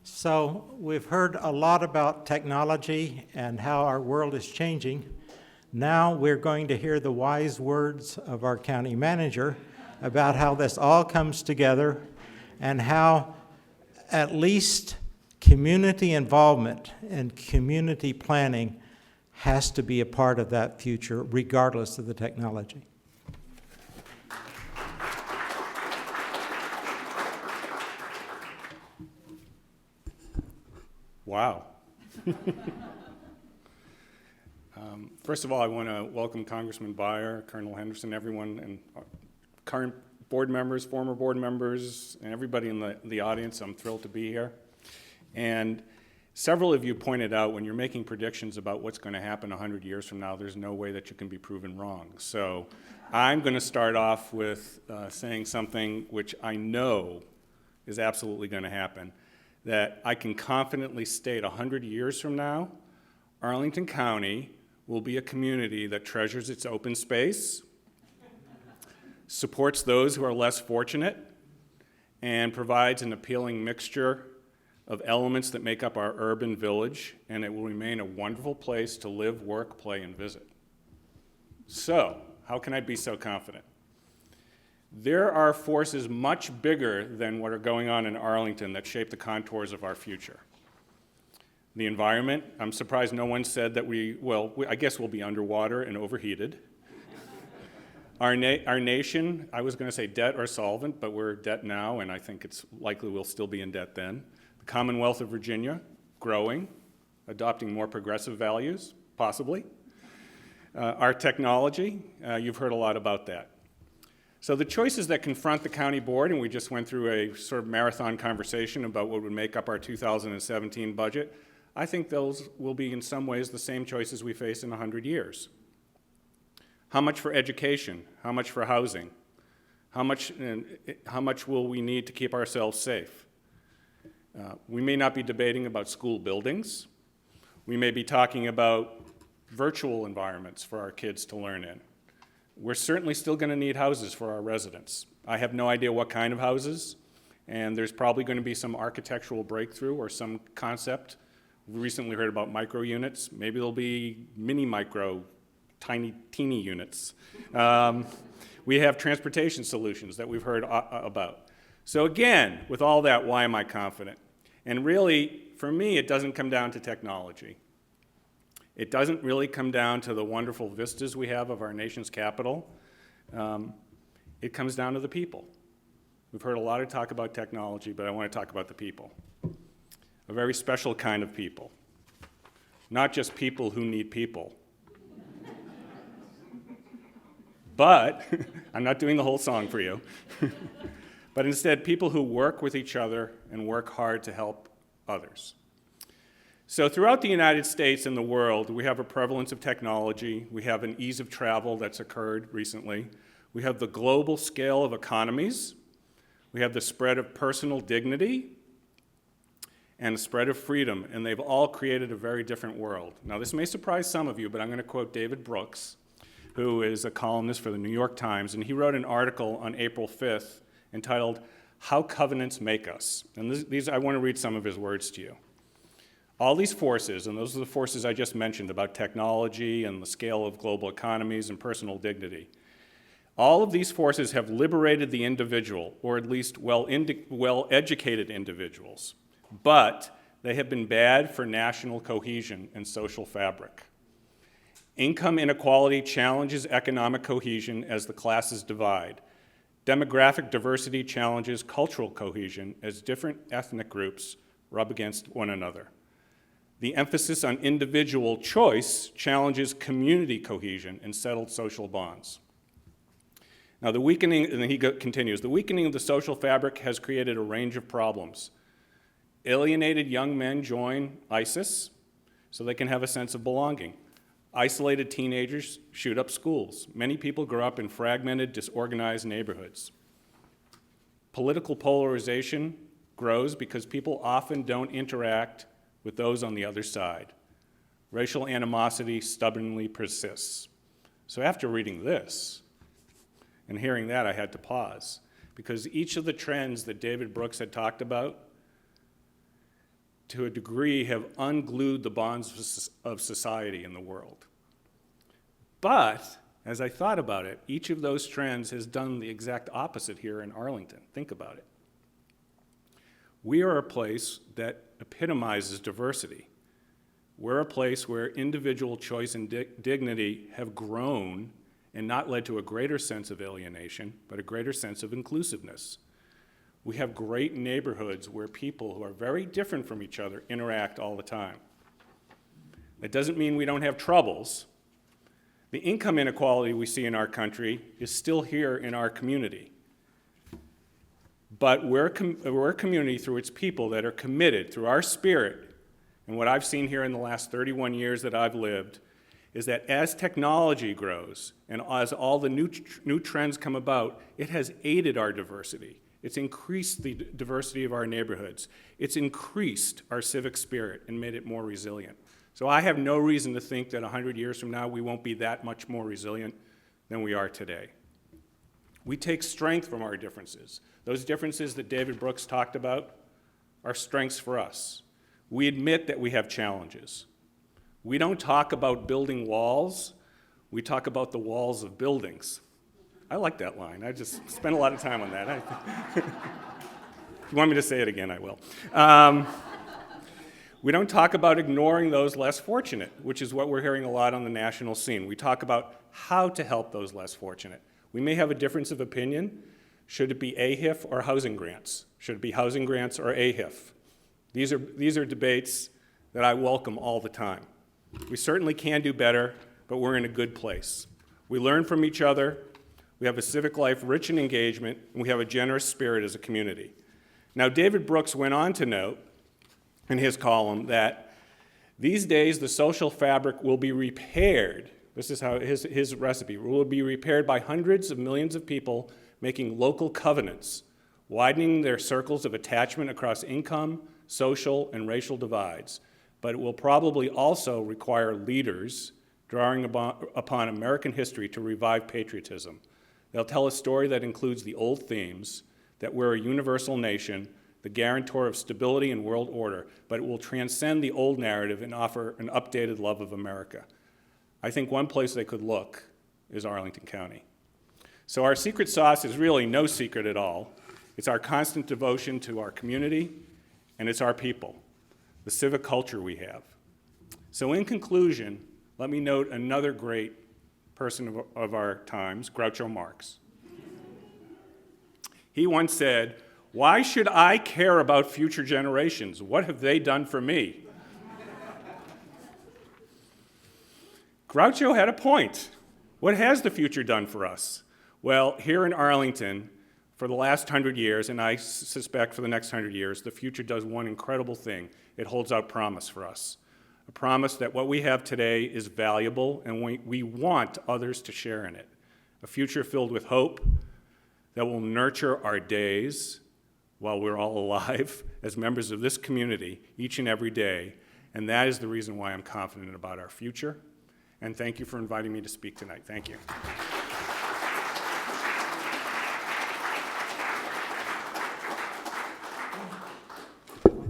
So we've heard a lot about technology and how our world is changing. Now we're going to hear the wise words of our county manager about how this all comes together and how at least community involvement and community planning has to be a part of that future regardless of the technology. Wow. First of all, I want to welcome Congressman Byer, Colonel Henderson, everyone, and current board members, former board members, and everybody in the audience. I'm thrilled to be here. And several of you pointed out when you're making predictions about what's going to happen 100 years from now, there's no way that you can be proven wrong. So I'm going to start off with saying something which I know is absolutely going to happen, that I can confidently state 100 years from now, Arlington County will be a community that treasures its open space, supports those who are less fortunate, and provides an appealing mixture of elements that make up our urban village, and it will remain a wonderful place to live, work, play, and visit. So, how can I be so confident? There are forces much bigger than what are going on in Arlington that shape the contours of our future. The environment, I'm surprised no one said that I guess we'll be underwater and overheated. Our nation, I was going to say debt or solvent, but we're debt now, and I think it's likely we'll still be in debt then. The Commonwealth of Virginia, growing, adopting more progressive values, possibly. Our technology, you've heard a lot about that. So the choices that confront the county board, and we just went through a sort of marathon conversation about what would make up our 2017 budget, I think those will be in some ways the same choices we face in 100 years. How much for education? How much for housing? How much will we need to keep ourselves safe? We may not be debating about school buildings. We may be talking about virtual environments for our kids to learn in. We're certainly still going to need houses for our residents. I have no idea what kind of houses, and there's probably going to be some architectural breakthrough or some concept. We recently heard about micro units. Maybe there'll be mini micro, teeny units. We have transportation solutions that we've heard about. So again, with all that, why am I confident? And really, for me, it doesn't come down to technology. It doesn't really come down to the wonderful vistas we have of our nation's capital. It comes down to the people. We've heard a lot of talk about technology, but I want to talk about the people. A very special kind of people. Not just people who need people. But, I'm not doing the whole song for you, but instead people who work with each other and work hard to help others. So throughout the United States and the world, we have a prevalence of technology. We have an ease of travel that's occurred recently. We have the global scale of economies. We have the spread of personal dignity and the spread of freedom, and they've all created a very different world. Now, this may surprise some of you, but I'm going to quote David Brooks, who is a columnist for the New York Times, and he wrote an article on April 5th entitled, "How Covenants Make Us." And I want to read some of his words to you. All these forces, and those are the forces I just mentioned about technology and the scale of global economies and personal dignity, all of these forces have liberated the individual, or at least well-educated individuals, but they have been bad for national cohesion and social fabric. Income inequality challenges economic cohesion as the classes divide. Demographic diversity challenges cultural cohesion as different ethnic groups rub against one another. The emphasis on individual choice challenges community cohesion and settled social bonds. Now the weakening, and then he continues, the weakening of the social fabric has created a range of problems. Alienated young men join ISIS so they can have a sense of belonging. Isolated teenagers shoot up schools. Many people grow up in fragmented, disorganized neighborhoods. Political polarization grows because people often don't interact with those on the other side. Racial animosity stubbornly persists. So after reading this and hearing that, I had to pause, because each of the trends that David Brooks had talked about to a degree, have unglued the bonds of society in the world. But, as I thought about it, each of those trends has done the exact opposite here in Arlington. Think about it. We are a place that epitomizes diversity. We're a place where individual choice and dignity have grown and not led to a greater sense of alienation, but a greater sense of inclusiveness. We have great neighborhoods where people who are very different from each other interact all the time. That doesn't mean we don't have troubles. The income inequality we see in our country is still here in our community. But we're a community through its people that are committed, through our spirit, and what I've seen here in the last 31 years that I've lived, is that as technology grows and as all the new trends come about, it has aided our diversity. It's increased the diversity of our neighborhoods. It's increased our civic spirit and made it more resilient. So I have no reason to think that 100 years from now we won't be that much more resilient than we are today. We take strength from our differences. Those differences that David Brooks talked about are strengths for us. We admit that we have challenges. We don't talk about building walls, we talk about the walls of buildings. I like that line. I just spent a lot of time on that. If you want me to say it again, I will. We don't talk about ignoring those less fortunate, which is what we're hearing a lot on the national scene. We talk about how to help those less fortunate. We may have a difference of opinion. Should it be AHIF or housing grants? Should it be housing grants or AHIF? These are debates that I welcome all the time. We certainly can do better, but we're in a good place. We learn from each other, we have a civic life rich in engagement, and we have a generous spirit as a community. Now, David Brooks went on to note in his column that these days the social fabric will be repaired. This is how his recipe will be repaired by hundreds of millions of people making local covenants, widening their circles of attachment across income, social, and racial divides. But it will probably also require leaders drawing upon American history to revive patriotism. They'll tell a story that includes the old themes, that we're a universal nation, the guarantor of stability and world order, but it will transcend the old narrative and offer an updated love of America. I think one place they could look is Arlington County. So our secret sauce is really no secret at all. It's our constant devotion to our community, and it's our people, the civic culture we have. So in conclusion, let me note another great person of our times, Groucho Marx. He once said, "Why should I care about future generations? What have they done for me?" Groucho had a point. What has the future done for us? Well, here in Arlington, for the last 100 years, and I suspect for the next 100 years, the future does one incredible thing. It holds out promise for us. A promise that what we have today is valuable and we want others to share in it. A future filled with hope that will nurture our days while we're all alive as members of this community each and every day. And that is the reason why I'm confident about our future. And thank you for inviting me to speak tonight. Thank you.